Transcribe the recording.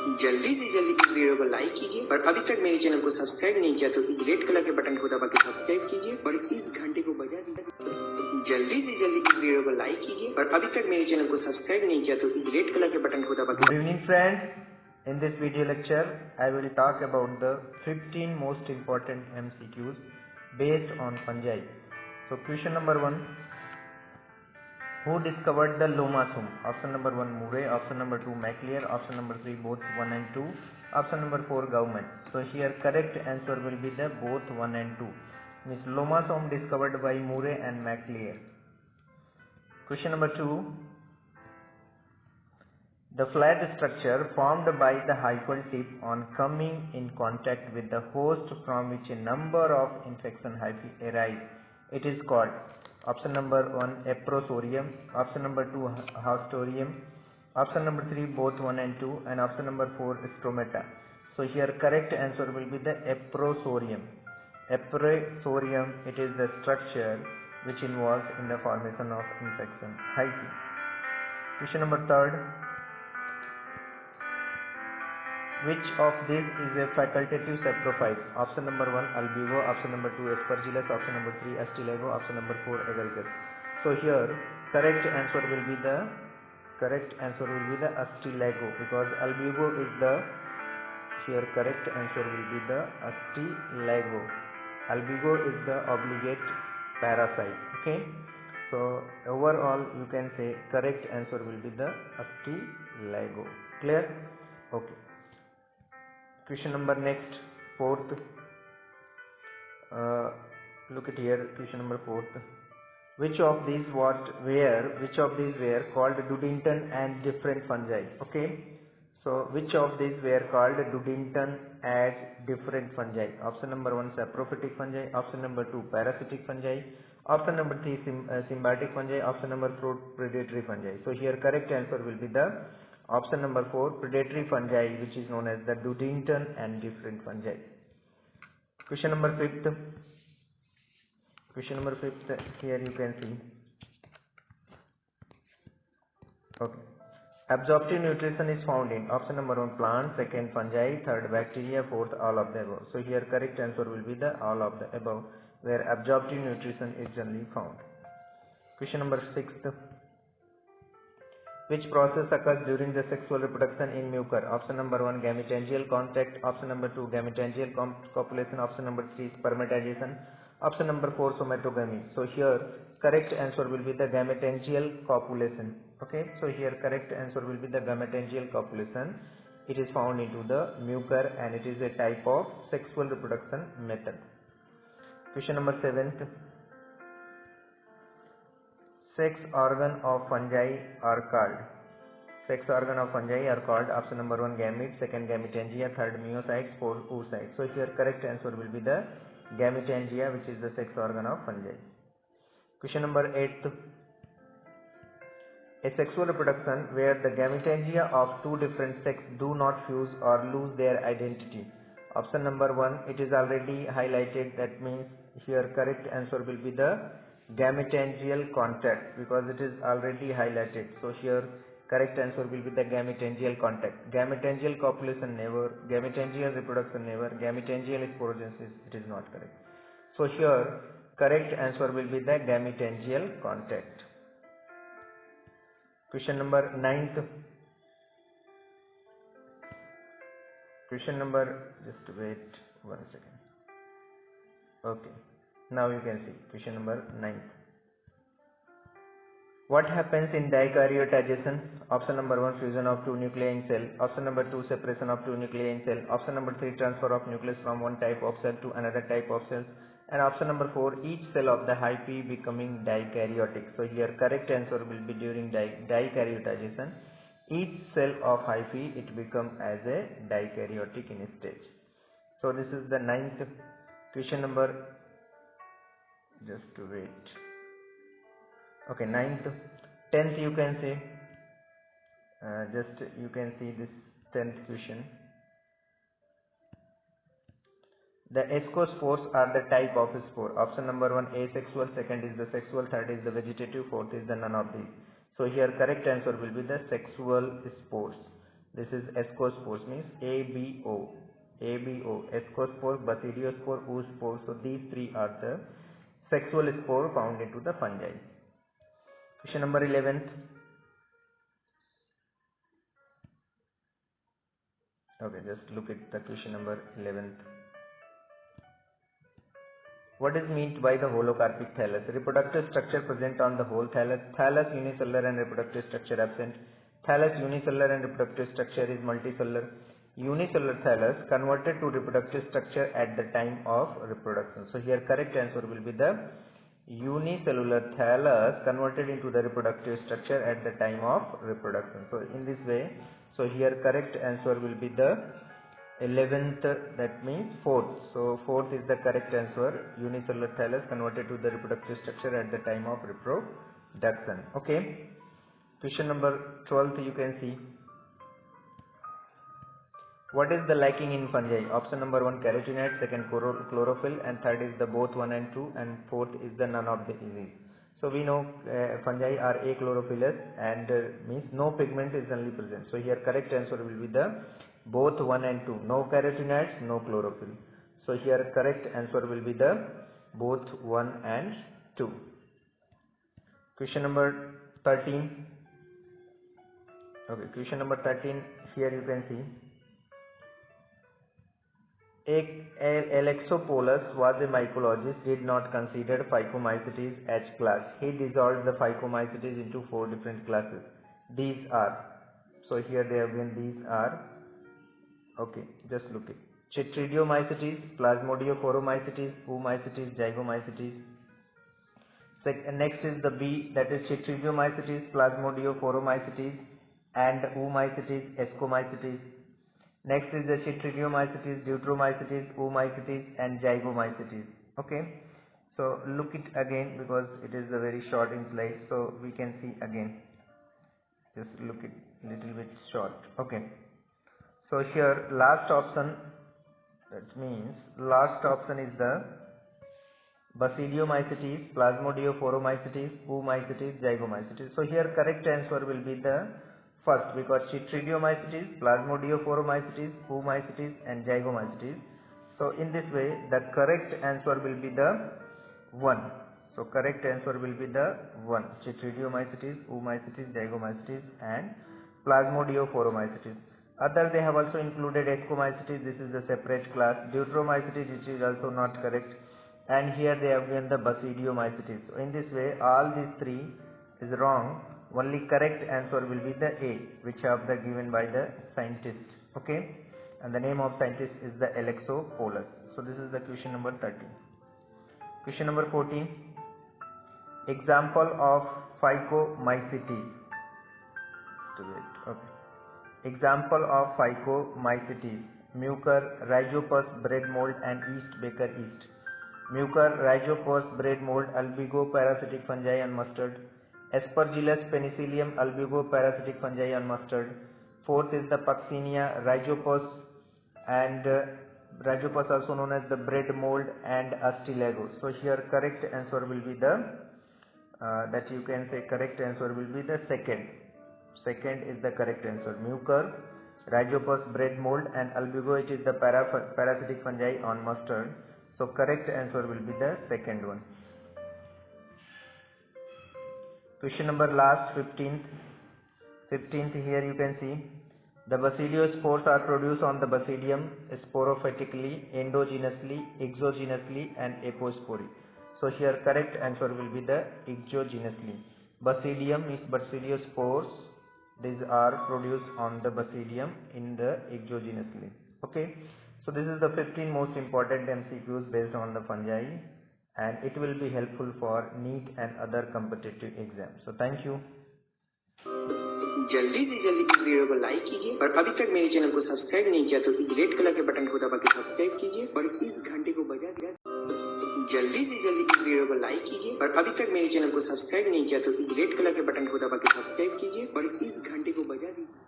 जल्दी से जल्दी इस वीडियो को लाइक कीजिए और अभी तक मेरे चैनल को सब्सक्राइब नहीं किया तो इस रेड कलर के बटन को दबा के सब्सक्राइब कीजिए और इस घंटे को बजा दीजिए। जल्दी से जल्दी इस वीडियो को लाइक कीजिए और अभी तक मेरे चैनल को सब्सक्राइब नहीं किया तो इस रेड कलर के बटन को दबा के। Good evening friends. In this video lecture I will talk about the 15 most important MCQs based on fungi. So question number 1, who discovered the Lomasum? Option number 1 Murray, option number 2 Maclear, option number 3 both 1 and 2, option number 4 Gauman. So here correct answer will be the both 1 and 2. Means Lomasum discovered by Murray and Maclear. Question number 2, the flat structure formed by the hyphal tip on coming in contact with the host from which a number of infection hyphae arise, it is called. Option number 1 Aprosorium, option number 2 Haustorium, option number 3 both 1 and 2, and option number 4 Stromata. So here correct answer will be the Aprosorium. Aprosorium, it is the structure which involves in the formation of infection hyphae. Question number 3, which of these is a facultative saprophyte? Option number 1 Albugo, option number 2 Aspergillus, option number 3 Astilago, option number 4 Agaricus. So here correct answer will be the Astilago, because Albugo is the, here correct answer will be the Astilago. Albugo is the obligate parasite. Okay, so overall you can say correct answer will be the Astilago. Clear? Okay. Question number next, fourth. Look at here. Question number fourth. Which of these were called Dudington and different fungi? Okay. So which of these were called Dudington as different fungi? Option number 1 saprophytic fungi. Option number 2 parasitic fungi. Option number 3 symbiotic fungi. Option number 4 predatory fungi. So here correct answer will be the option number 4 predatory fungi, which is known as the Dudington and different fungi. Question number 5th. Here you can see. Okay. Absorptive nutrition is found in option number 1 plant, second fungi, third bacteria, fourth all of the above. So here correct answer will be the all of the above, where absorptive nutrition is generally found. Question number 6th. Which process occurs during the sexual reproduction in mucor? Option number 1 gametangial contact, option number 2 gametangial copulation, option number 3 spermatization, option number 4 somatogamy. So here correct answer will be the gametangial copulation. Okay, so here correct answer will be the gametangial copulation. It is found into the mucor and it is a type of sexual reproduction method. Question number 7th. Sex organ of fungi are called. Sex organ of fungi are called option number 1 gamete, second gametangia, third myocytes, fourth oocytes. So here correct answer will be the gametangia, which is the sex organ of fungi. Question number 8. A sexual reproduction where the gametangia of two different sex do not fuse or lose their identity. Option number 1, it is already highlighted, that means here correct answer will be the gametangial contact, because it is already highlighted. So here correct answer will be the gametangial contact. Gametangial copulation never, gametangial reproduction never, gametangial sporogenesis, it is not correct. So here correct answer will be the gametangial contact. Question number 9th. Question number, just wait 1 second. Okay. Now you can see question number 9. What happens in dikaryoticization? Option number 1 fusion of two nuclei in cell. Option number 2 separation of two nuclei in cell. Option number 3 transfer of nucleus from one type of cell to another type of cell. And option number 4 each cell of the hyphae becoming dikaryotic. So here correct answer will be during dikaryoticization. Each cell of hyphae it become as a dikaryotic in stage. So this is the 9th question number. Just to wait. Okay, 9th. 10th you can say. You can see this 10th question. The ascospores are the type of spore. Option number 1 asexual, second is the sexual, third is the vegetative, fourth is the none of these. So here correct answer will be the sexual spores. This is ascospores, means ABO, ascospore, basidiospore, oospore. So these three are the sexual spore found into the fungi. Question number 11th. Okay, just look at the question number 11th. What is meant by the holocarpic thallus? Reproductive structure present on the whole thallus. Thallus unicellular and reproductive structure absent. Thallus unicellular and reproductive structure is multicellular. Unicellular thallus converted to reproductive structure at the time of reproduction. So here correct answer will be the unicellular thallus converted into the reproductive structure at the time of reproduction. So in this way, so here correct answer will be the 11th, that means 4th. So 4th is the correct answer, unicellular thallus converted to the reproductive structure at the time of reproduction. Okay. Question number 12th you can see. What is the lacking in fungi? Option number 1 carotenoid, second chlorophyll, and third is the both 1 and 2, and fourth is the none of the disease. So we know fungi are achlorophyllous and means no pigment is only present. So here correct answer will be the both 1 and 2. No carotenoids, no chlorophyll. So here correct answer will be the both 1 and 2. Question number 13. Okay, question number 13. Here you can see. Alexopoulos was a mycologist, did not consider Phycomycetes as class. He dissolved the Phycomycetes into 4 different classes. These are, so here they have been, these are, okay, just look at Chytridiomycetes, Plasmodiophoromycetes, Oomycetes, Zygomycetes. Next is the B, that is Chytridiomycetes, Plasmodiophoromycetes, and Oomycetes, Ascomycetes. Next is the Chytridiomycetes, Deuteromycetes, Oomycetes, and Zygomycetes. Okay, so look it again because it is a very short in slide, so we can see again. Just look it little bit short. Okay, so here last option, that means last option is the Basidiomycetes, Plasmodiophoromycetes, Oomycetes, Zygomycetes. So here correct answer will be the first, because Chytridiomycetes, Plasmodiophoromycetes, Oomycetes, and Zygomycetes. So in this way the correct answer will be the 1. So correct answer will be the 1. Chytridiomycetes, Oomycetes, Zygomycetes, and Plasmodiophoromycetes. Other they have also included Ascomycetes. This is the separate class. Deuteromycetes, which is also not correct. And here they have given the Basidiomycetes. So in this way all these three is wrong. Only correct answer will be the A, which have the given by the scientist. Okay, and the name of scientist is the Alexopoulos. So this is the question number 13. Question number 14. Example of Phycomycetes. Okay. Example of Phycomycetes: Mucor, Rhizopus, bread mold, and yeast, baker yeast. Mucor, Rhizopus, bread mold, albugo, parasitic fungi, and mustard. Aspergillus, penicillium, albugo, parasitic fungi, and mustard. Fourth is the Puccinia, Rhizopus, and Rhizopus also known as the bread mold, and Astilago. So here correct answer will be the that you can say correct answer will be the second. Second is the correct answer. Mucor, Rhizopus, bread mold, and albugo, it is the parasitic fungi on mustard. So correct answer will be the second one. Question number last, 15th. 15th, here you can see the basidiospores are produced on the basidium sporophytically, endogenously, exogenously, and apospore. So here correct answer will be the exogenously. Basidium is basidiospores. These are produced on the basidium in the exogenously. Okay, so this is the 15 most important MCQs based on the fungi, and it will be helpful for NEET and other competitive exams. So thank you. जल्दी से जल्दी इस video को like कीजिए और अभी तक मेरे चैनल को सब्सक्राइब नहीं किया तो इस रेड कलर के बटन को दबा के सब्सक्राइब कीजिए और इस घंटे को बजा दिया। जल्दी से जल्दी इस वीडियो को लाइक कीजिए और अभी तक मेरे चैनल को सब्सक्राइब नहीं किया तो इस रेड कलर के बटन को दबा के सब्सक्राइब कीजिए और इस घंटे को बजा दीजिए।